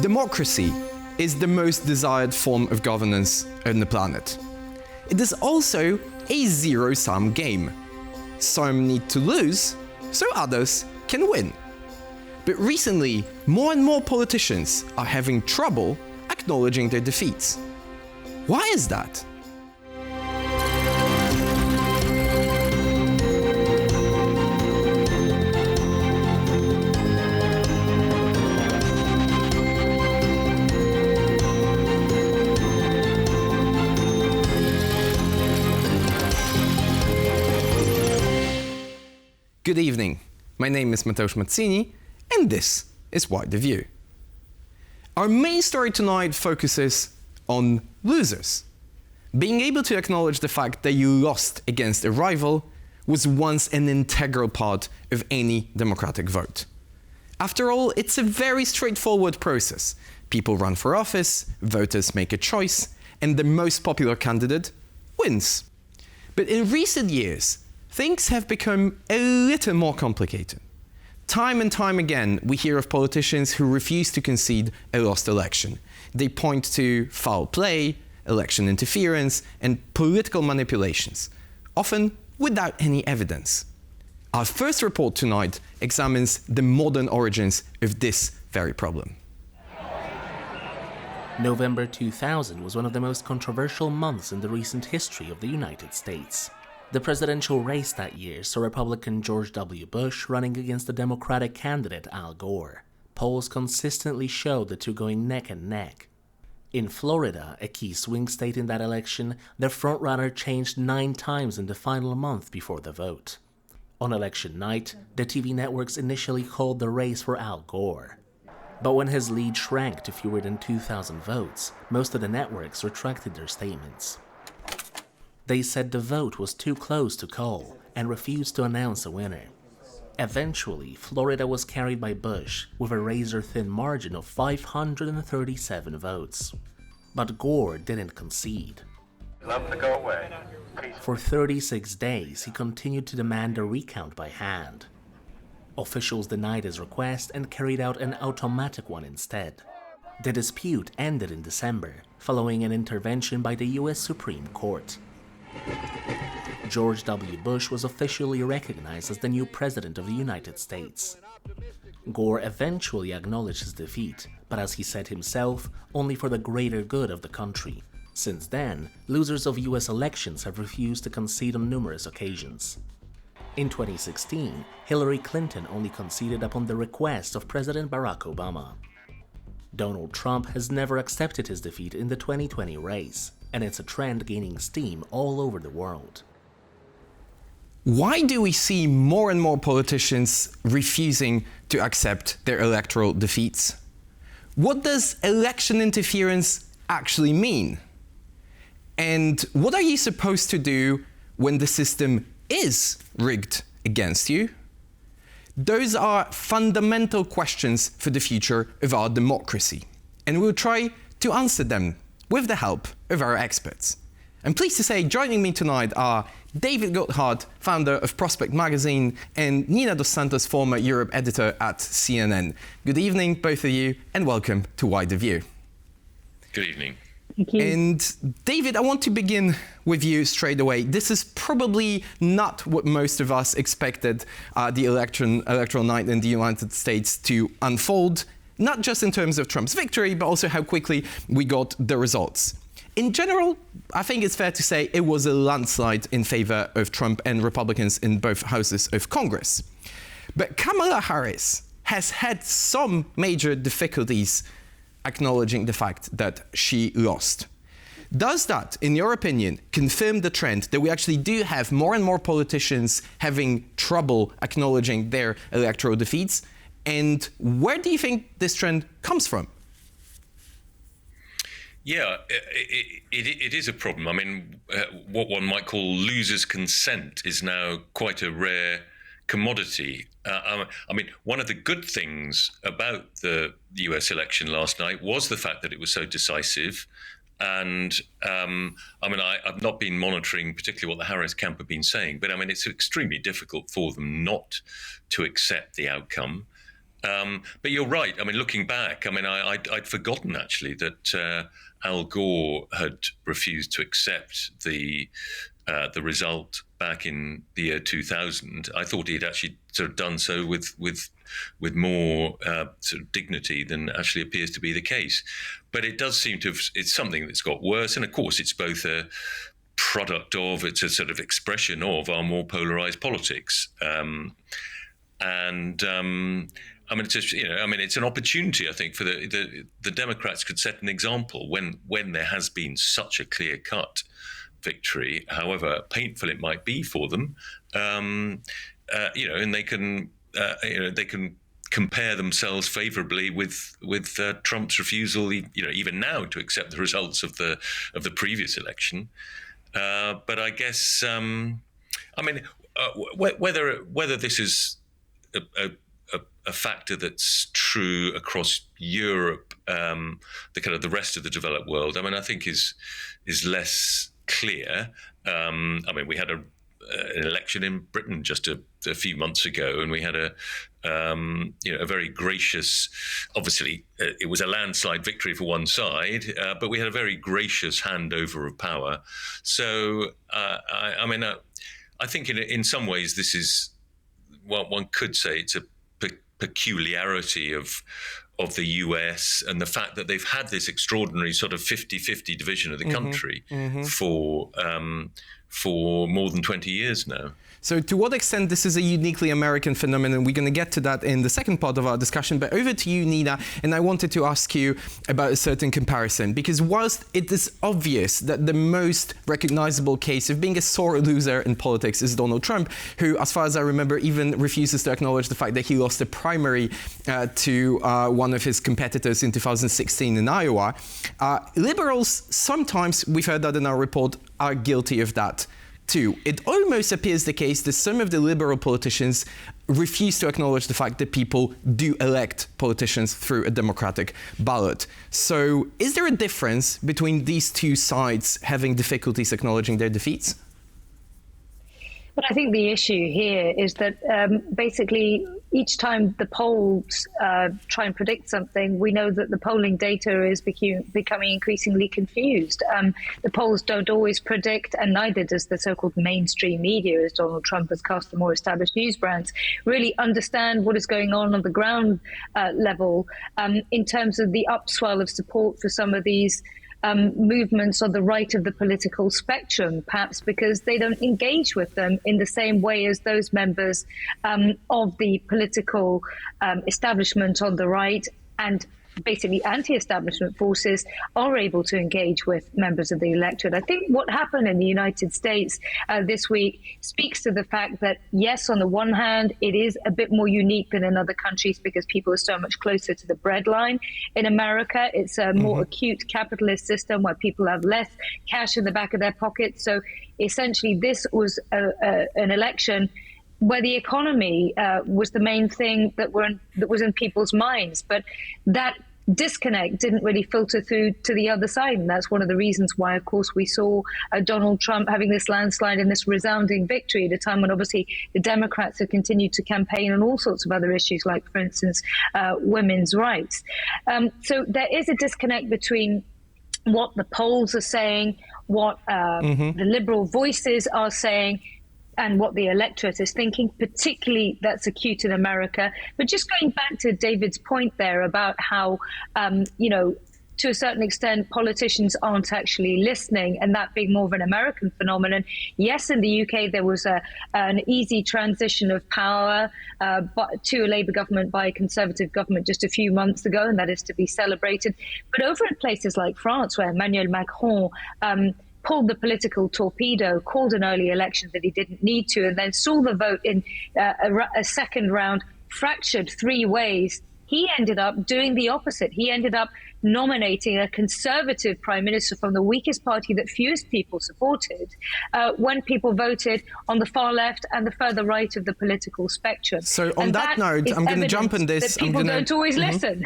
Democracy is the most desired form of governance on the planet. It is also a zero-sum game. Some need to lose, so others can win. But recently, more and more politicians are having trouble acknowledging their defeats. Why is that? Good evening. My name is Mateusz Mazzini, and this is Wide the View. Our main story tonight focuses on losers. Being able to acknowledge the fact that you lost against a rival was once an integral part of any democratic vote. After all, it's a very straightforward process. People run for office, voters make a choice, and the most popular candidate wins. But in recent years, things have become a little more complicated. Time and time again, we hear of politicians who refuse to concede a lost election. They point to foul play, election interference, and political manipulations, often without any evidence. Our first report tonight examines the modern origins of this very problem. November 2000 was one of the most controversial months in the recent history of the United States. The presidential race that year saw Republican George W. Bush running against the Democratic candidate Al Gore. Polls consistently showed the two going neck and neck. In Florida, a key swing state in that election, the frontrunner changed 9 times in the final month before the vote. On election night, the TV networks initially called the race for Al Gore. But when his lead shrank to fewer than 2,000 votes, most of the networks retracted their statements. They said the vote was too close to call and refused to announce a winner. Eventually, Florida was carried by Bush with a razor-thin margin of 537 votes. But Gore didn't concede. Love to go away. For 36 days, he continued to demand a recount by hand. Officials denied his request and carried out an automatic one instead. The dispute ended in December, following an intervention by the U.S. Supreme Court. George W. Bush was officially recognized as the new president of the United States. Gore eventually acknowledged his defeat, but as he said himself, only for the greater good of the country. Since then, losers of US elections have refused to concede on numerous occasions. In 2016, Hillary Clinton only conceded upon the request of President Barack Obama. Donald Trump has never accepted his defeat in the 2020 race, and it's a trend gaining steam all over the world. Why do we see more and more politicians refusing to accept their electoral defeats? What does election interference actually mean? And what are you supposed to do when the system is rigged against you? Those are fundamental questions for the future of our democracy, and we'll try to answer them with the help of our experts. I'm pleased to say joining me tonight are David Goodhart, founder of Prospect Magazine, and Nina dos Santos, former Europe editor at CNN. Good evening, both of you, and welcome to Wide the View. Good evening. Thank you. And David, I want to begin with you straight away. This is probably not what most of us expected the electoral night in the United States to unfold, not just in terms of Trump's victory, but also how quickly we got the results. In general, I think it's fair to say it was a landslide in favor of Trump and Republicans in both houses of Congress. But Kamala Harris has had some major difficulties acknowledging the fact that she lost. Does that, in your opinion, confirm the trend that we actually do have more and more politicians having trouble acknowledging their electoral defeats? And where do you think this trend comes from? Yeah, it is a problem. I mean, what one might call losers' consent is now quite a rare commodity. I mean, one of the good things about the US election last night was the fact that it was so decisive. And I mean, I've not been monitoring particularly what the Harris camp have been saying, but I mean, it's extremely difficult for them not to accept the outcome. But you're right. I mean, looking back, I mean, I'd forgotten actually that Al Gore had refused to accept the result back in the year 2000. I thought he'd actually sort of done so with more sort of dignity than actually appears to be the case. But it does seem to have, it's something that's got worse. And of course, it's both a product of, it's a sort of expression of our more polarized politics. I mean, it's just, it's an opportunity, I think, for the Democrats could set an example when there has been such a clear-cut victory, however painful it might be for them, and they can compare themselves favorably with Trump's refusal, even now, to accept the results of the previous election. But I guess, whether this is a factor that's true across Europe, the rest of the developed world, I mean, I think is less clear. We had an election in Britain just a few months ago, and we had a very gracious. Obviously, it was a landslide victory for one side, but we had a very gracious handover of power. So, I think in some ways this is what one could say it's a peculiarity of the US, and the fact that they've had this extraordinary sort of 50-50 division of the country for more than 20 years now. So to what extent this is a uniquely American phenomenon, we're going to get to that in the second part of our discussion. But over to you, Nina, and I wanted to ask you about a certain comparison, because whilst it is obvious that the most recognizable case of being a sore loser in politics is Donald Trump, who, as far as I remember, even refuses to acknowledge the fact that he lost a primary to one of his competitors in 2016 in Iowa, liberals sometimes, we've heard that in our report, are guilty of that too. It almost appears the case that some of the liberal politicians refuse to acknowledge the fact that people do elect politicians through a democratic ballot. So is there a difference between these two sides having difficulties acknowledging their defeats? But I think the issue here is that basically each time the polls try and predict something, we know that the polling data is becoming increasingly confused. The polls don't always predict, and neither does the so-called mainstream media, as Donald Trump has cast the more established news brands, really understand what is going on the ground level in terms of the upswell of support for some of these movements on the right of the political spectrum, perhaps because they don't engage with them in the same way as those members of the political establishment on the right and basically anti-establishment forces are able to engage with members of the electorate. I think what happened in the United States this week speaks to the fact that, yes, on the one hand, it is a bit more unique than in other countries because people are so much closer to the breadline. In America, it's a more acute capitalist system where people have less cash in the back of their pockets. So essentially, this was an election where the economy was the main thing that was in people's minds. But that disconnect didn't really filter through to the other side. And that's one of the reasons why, of course, we saw Donald Trump having this landslide and this resounding victory at a time when obviously the Democrats have continued to campaign on all sorts of other issues, like, for instance, women's rights. So there is a disconnect between what the polls are saying, what the liberal voices are saying, and what the electorate is thinking, particularly that's acute in America. But just going back to David's point there about how, to a certain extent, politicians aren't actually listening, and that being more of an American phenomenon. Yes, in the UK, there was an easy transition of power to a Labour government by a Conservative government just a few months ago, and that is to be celebrated. But over in places like France, where Emmanuel Macron pulled the political torpedo, called an early election that he didn't need to, and then saw the vote in a second round fractured three ways, he ended up doing the opposite. He ended up nominating a conservative prime minister from the weakest party that fewest people supported, when people voted on the far left and the further right of the political spectrum. So on that note, I'm going to jump on this. That people don't always listen.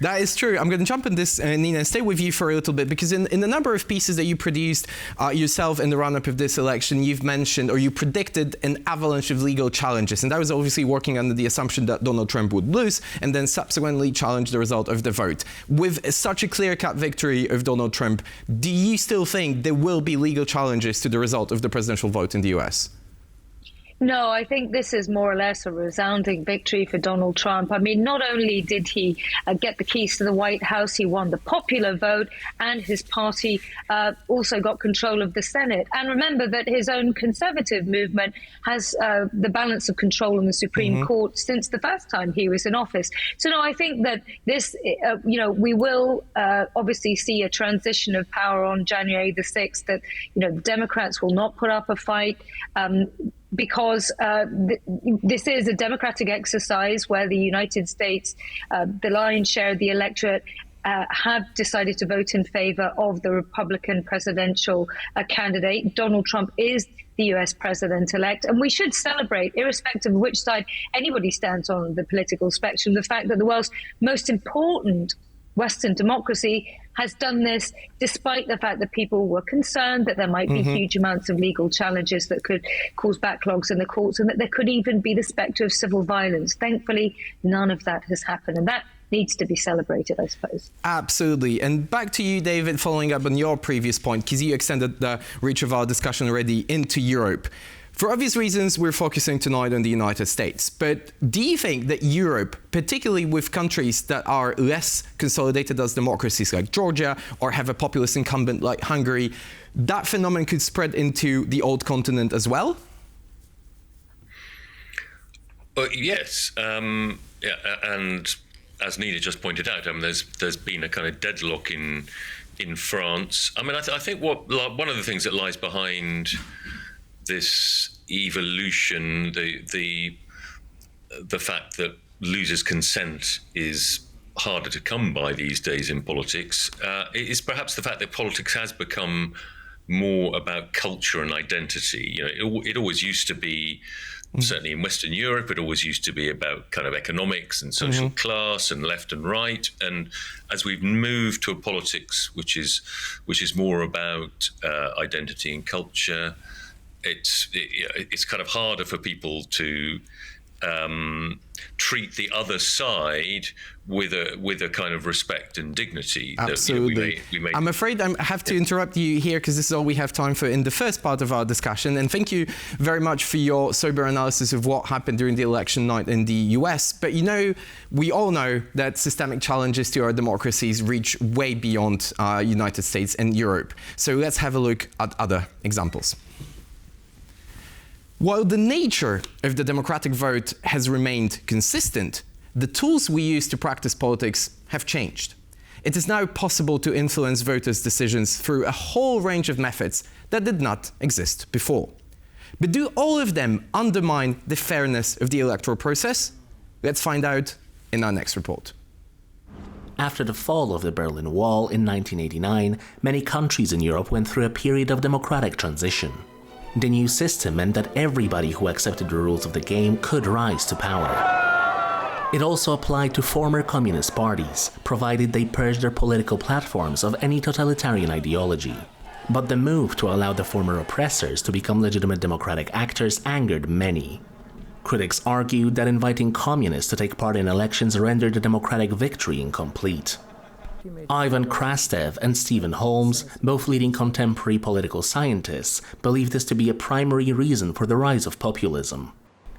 That is true. I'm going to jump on this, Nina, and stay with you for a little bit, because in the number of pieces that you produced yourself in the run-up of this election, you've mentioned, or you predicted, an avalanche of legal challenges. And that was obviously working under the assumption that Donald Trump would lose and then subsequently challenge the result of the vote. With such a clear-cut victory of Donald Trump, do you still think there will be legal challenges to the result of the presidential vote in the US? No, I think this is more or less a resounding victory for Donald Trump. I mean, not only did he get the keys to the White House, he won the popular vote, and his party also got control of the Senate. And remember that his own conservative movement has the balance of control in the Supreme Court since the first time he was in office. So, no, I think that this, we will obviously see a transition of power on January the 6th, that, the Democrats will not put up a fight. Because this is a democratic exercise where the United States, the lion's share of the electorate, have decided to vote in favor of the Republican presidential candidate. Donald Trump is the US president-elect, and we should celebrate, irrespective of which side anybody stands on the political spectrum, the fact that the world's most important Western democracy has done this despite the fact that people were concerned that there might be huge amounts of legal challenges that could cause backlogs in the courts, and that there could even be the spectre of civil violence. Thankfully, none of that has happened, and that needs to be celebrated, I suppose. Absolutely. And back to you, David, following up on your previous point, because you extended the reach of our discussion already into Europe. For obvious reasons, we're focusing tonight on the United States. But do you think that Europe, particularly with countries that are less consolidated as democracies like Georgia, or have a populist incumbent like Hungary, that phenomenon could spread into the old continent as well? Yes. And as Nina just pointed out, there's been a kind of deadlock in France. I mean, I think one of the things that lies behind this evolution, the fact that losers' consent is harder to come by these days in politics, is perhaps the fact that politics has become more about culture and identity. It always used to be, certainly in Western Europe, it always used to be about kind of economics and social class and left and right. And as we've moved to a politics which is more about identity and culture, it's kind of harder for people to treat the other side with a kind of respect and dignity. Absolutely. That, I'm afraid I have to interrupt you here, because this is all we have time for in the first part of our discussion. And thank you very much for your sober analysis of what happened during the election night in the US. But we all know that systemic challenges to our democracies reach way beyond United States and Europe. So let's have a look at other examples. While the nature of the democratic vote has remained consistent, the tools we use to practice politics have changed. It is now possible to influence voters' decisions through a whole range of methods that did not exist before. But do all of them undermine the fairness of the electoral process? Let's find out in our next report. After the fall of the Berlin Wall in 1989, many countries in Europe went through a period of democratic transition. The new system meant that everybody who accepted the rules of the game could rise to power. It also applied to former communist parties, provided they purged their political platforms of any totalitarian ideology. But the move to allow the former oppressors to become legitimate democratic actors angered many. Critics argued that inviting communists to take part in elections rendered the democratic victory incomplete. Ivan Krastev and Stephen Holmes, both leading contemporary political scientists, believe this to be a primary reason for the rise of populism.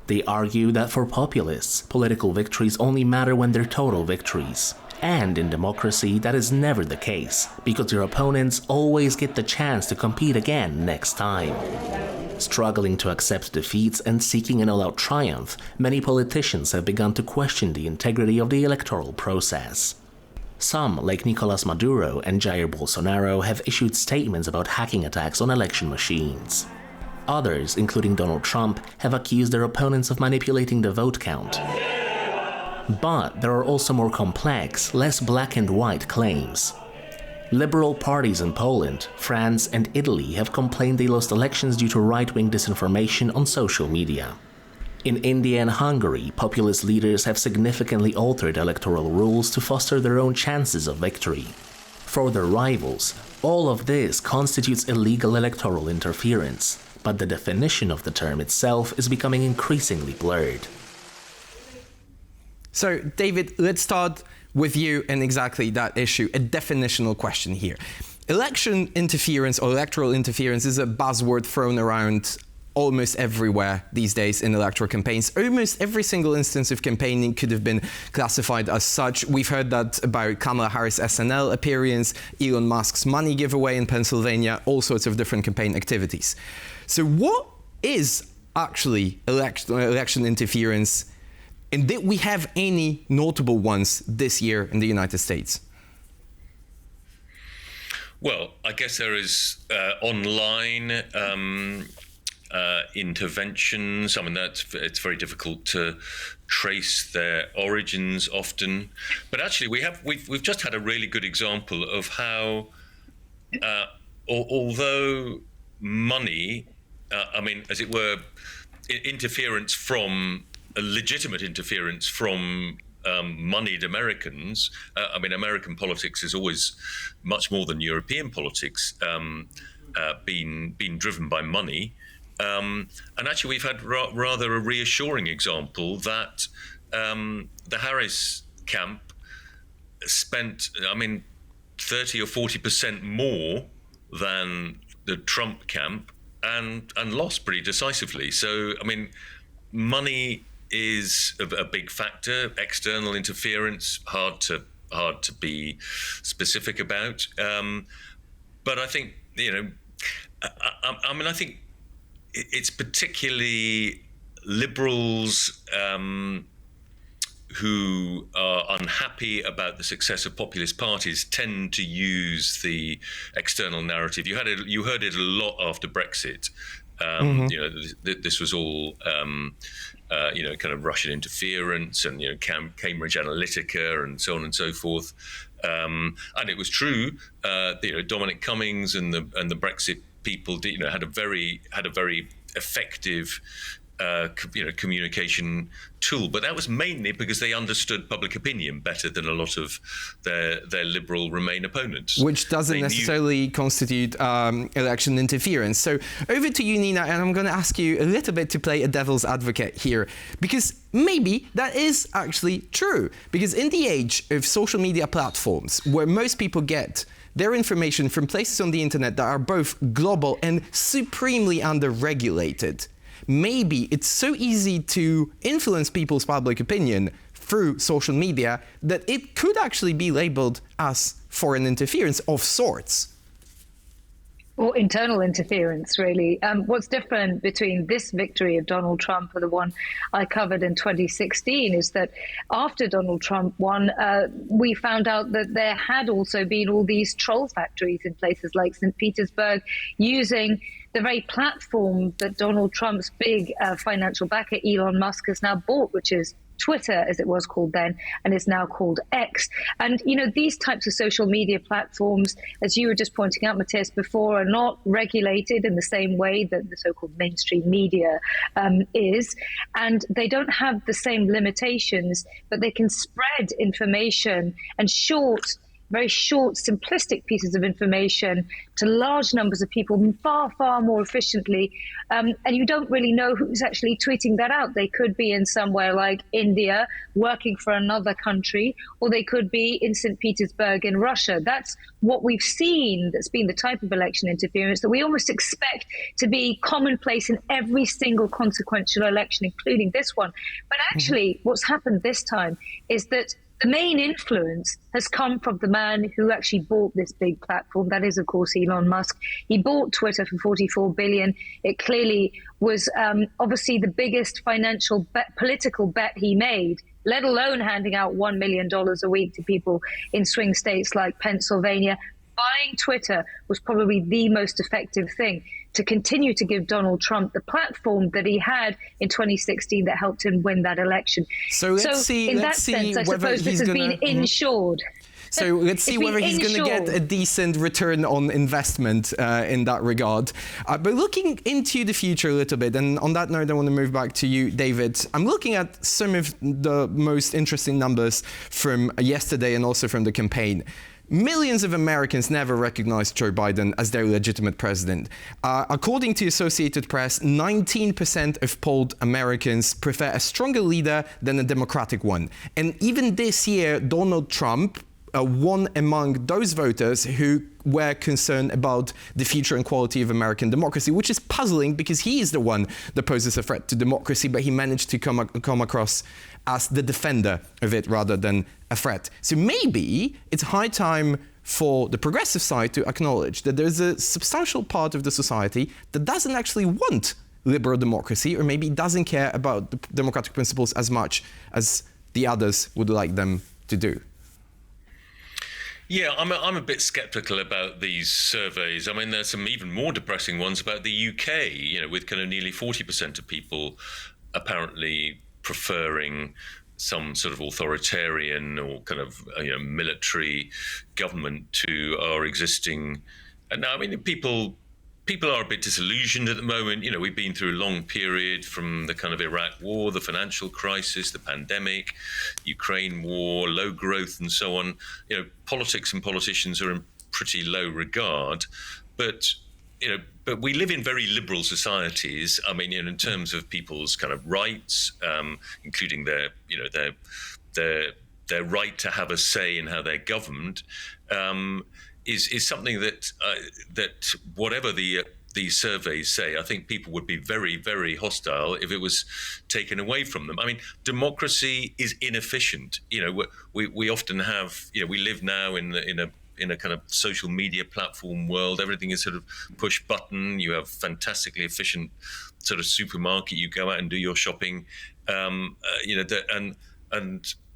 They argue that for populists, political victories only matter when they're total victories. And in democracy, that is never the case, because your opponents always get the chance to compete again next time. Struggling to accept defeats and seeking an all-out triumph, many politicians have begun to question the integrity of the electoral process. Some, like Nicolas Maduro and Jair Bolsonaro, have issued statements about hacking attacks on election machines. Others, including Donald Trump, have accused their opponents of manipulating the vote count. But there are also more complex, less black and white claims. Liberal parties in Poland, France, and Italy have complained they lost elections due to right-wing disinformation on social media. In India and Hungary, populist leaders have significantly altered electoral rules to foster their own chances of victory. For their rivals, all of this constitutes illegal electoral interference, but the definition of the term itself is becoming increasingly blurred. So, David, let's start with you and exactly that issue, a definitional question here. Election interference or electoral interference is a buzzword thrown around almost everywhere these days in electoral campaigns. Almost every single instance of campaigning could have been classified as such. We've heard that about Kamala Harris' SNL appearance, Elon Musk's money giveaway in Pennsylvania, all sorts of different campaign activities. So what is actually election interference? And did we have any notable ones this year in the United States? Well, I guess there is online interventions. I mean, it's very difficult to trace their origins often. But actually, we've just had a really good example of how, although money, I mean, as it were, interference from legitimate interference from moneyed Americans. I mean, American politics is always much more than European politics, been driven by money. And actually, we've had rather a reassuring example that the Harris camp spent, I mean, 30 or 40% more than the Trump camp and lost pretty decisively. So, I mean, money is a big factor. External interference, hard to be specific about. But I think, I think it's particularly liberals who are unhappy about the success of populist parties tend to use the external narrative. You heard it a lot after Brexit. This was all kind of Russian interference and Cambridge Analytica and so on and so forth. And it was true. Dominic Cummings and the Brexit people had a very effective communication tool, but that was mainly because they understood public opinion better than a lot of their liberal Remain opponents. Which doesn't necessarily constitute election interference. So over to you, Nina, and I'm going to ask you a little bit to play a devil's advocate here, because maybe that is actually true. Because in the age of social media platforms, where most people get their information from places on the internet that are both global and supremely under-regulated, maybe it's so easy to influence people's public opinion through social media that it could actually be labeled as foreign interference of sorts. Or internal interference, really. What's different between this victory of Donald Trump and the one I covered in 2016 is that after Donald Trump won, we found out that there had also been all these troll factories in places like St. Petersburg using the very platform that Donald Trump's big financial backer, Elon Musk, has now bought, which is Twitter, as it was called then, and is now called X. And, these types of social media platforms, as you were just pointing out, Matthias, before, are not regulated in the same way that the so-called mainstream media is. And they don't have the same limitations, but they can spread information and very short, simplistic pieces of information to large numbers of people far, far more efficiently. And you don't really know who's actually tweeting that out. They could be in somewhere like India working for another country, or they could be in St. Petersburg in Russia. That's what we've seen that's been the type of election interference that we almost expect to be commonplace in every single consequential election, including this one. But actually, what's happened this time is that the main influence has come from the man who actually bought this big platform. That is, of course, Elon Musk. He bought Twitter for $44 billion. It clearly was obviously the biggest political bet he made, let alone handing out $1 million a week to people in swing states like Pennsylvania. Buying Twitter was probably the most effective thing. to continue to give Donald Trump the platform that he had in 2016 that helped him win that election. So let's see I suppose this has been insured. So let's see whether he's going to get a decent return on investment in that regard. But looking into the future a little bit, and on that note, I want to move back to you, David. I'm looking at some of the most interesting numbers from yesterday and also from the campaign. Millions of Americans never recognized Joe Biden as their legitimate president. According to Associated Press, 19% of polled Americans prefer a stronger leader than a Democratic one. And even this year, Donald Trump won among those voters who were concerned about the future and quality of American democracy, which is puzzling because he is the one that poses a threat to democracy, but he managed to come across as the defender of it rather than a threat. So maybe it's high time for the progressive side to acknowledge that there's a substantial part of the society that doesn't actually want liberal democracy, or maybe doesn't care about the democratic principles as much as the others would like them to do. Yeah, I'm a bit sceptical about these surveys. I mean, there's some even more depressing ones about the UK, with kind of nearly 40% of people apparently preferring some sort of authoritarian or kind of military government to our existing. And now, I mean, people are a bit disillusioned at the moment. We've been through a long period from the kind of Iraq war, the financial crisis, the pandemic, Ukraine war, low growth, and so on. Politics and politicians are in pretty low regard, but we live in very liberal societies. I mean, in terms of people's kind of rights, including their right to have a say in how they're governed. Is something that whatever these surveys say, I think people would be very, very hostile if it was taken away from them. I mean, democracy is inefficient. We often have. We live now in a kind of social media platform world. Everything is sort of push button. You have fantastically efficient sort of supermarket. You go out and do your shopping. And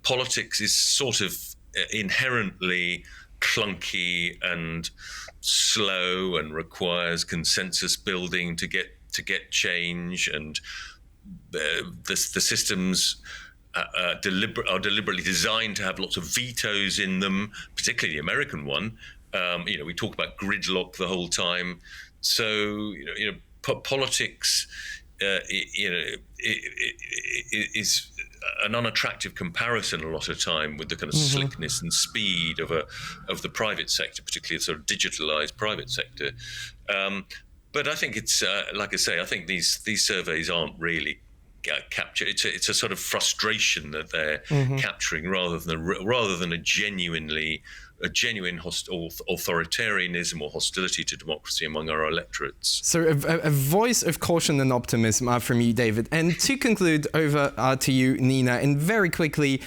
politics is sort of inherently clunky and slow and requires consensus building to get change, and the systems are deliberately designed to have lots of vetoes in them, particularly the American one. We talk about gridlock the whole time. So politics is an unattractive comparison a lot of time with the kind of slickness and speed of the private sector, particularly the sort of digitalized private sector. But I think it's like I say, I think these surveys aren't really capture. It's a sort of frustration that they're capturing rather than a genuine authoritarianism or hostility to democracy among our electorates. So a voice of caution and optimism from you, David. And to conclude, over to you, Nina, and very quickly,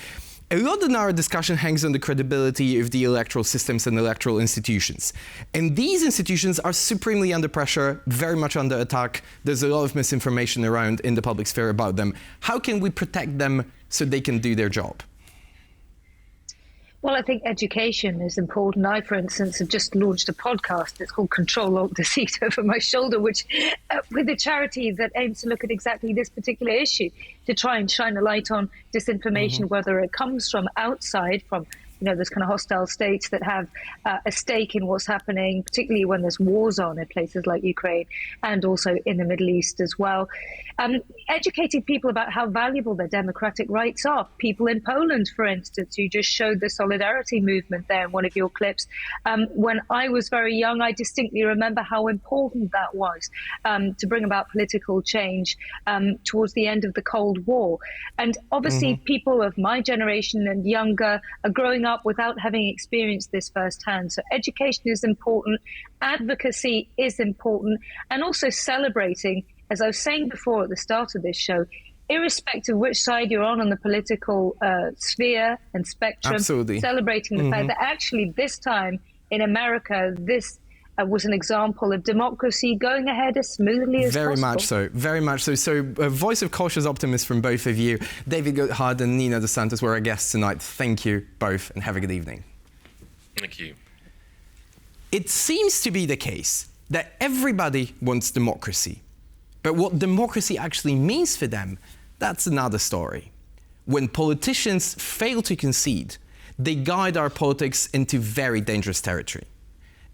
a lot in our discussion hangs on the credibility of the electoral systems and electoral institutions. And these institutions are supremely under pressure, very much under attack. There's a lot of misinformation around in the public sphere about them. How can we protect them so they can do their job? Well, I think education is important. I, for instance, have just launched a podcast. It's called Control Alt Deceit Over My Shoulder, which with a charity that aims to look at exactly this particular issue, to try and shine a light on disinformation, whether it comes from outside, from those kind of hostile states that have a stake in what's happening, particularly when there's wars on in places like Ukraine and also in the Middle East as well. Educating people about how valuable their democratic rights are. People in Poland, for instance, you just showed the solidarity movement there in one of your clips. When I was very young, I distinctly remember how important that was to bring about political change towards the end of the Cold War. And obviously people of my generation and younger are growing up without having experienced this firsthand. So education is important, advocacy is important, and also celebrating, as I was saying before at the start of this show, irrespective of which side you're on the political sphere and spectrum, absolutely, celebrating the fact that actually this time in America, this was an example of democracy going ahead as smoothly as possible. Very much so. So a voice of cautious optimism from both of you. David Goodhart and Nina dos Santos were our guests tonight. Thank you both and have a good evening. Thank you. It seems to be the case that everybody wants democracy. But what democracy actually means for them, that's another story. When politicians fail to concede, they guide our politics into very dangerous territory.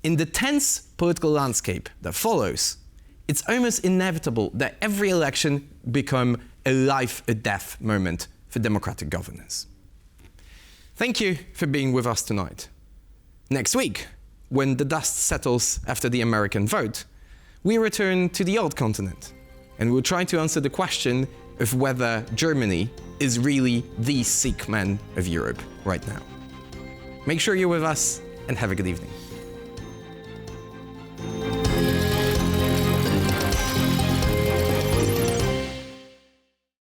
In the tense political landscape that follows, it's almost inevitable that every election become a life or death moment for democratic governance. Thank you for being with us tonight. Next week, when the dust settles after the American vote, we return to the old continent, and we'll try to answer the question of whether Germany is really the sick man of Europe right now. Make sure you're with us, and have a good evening.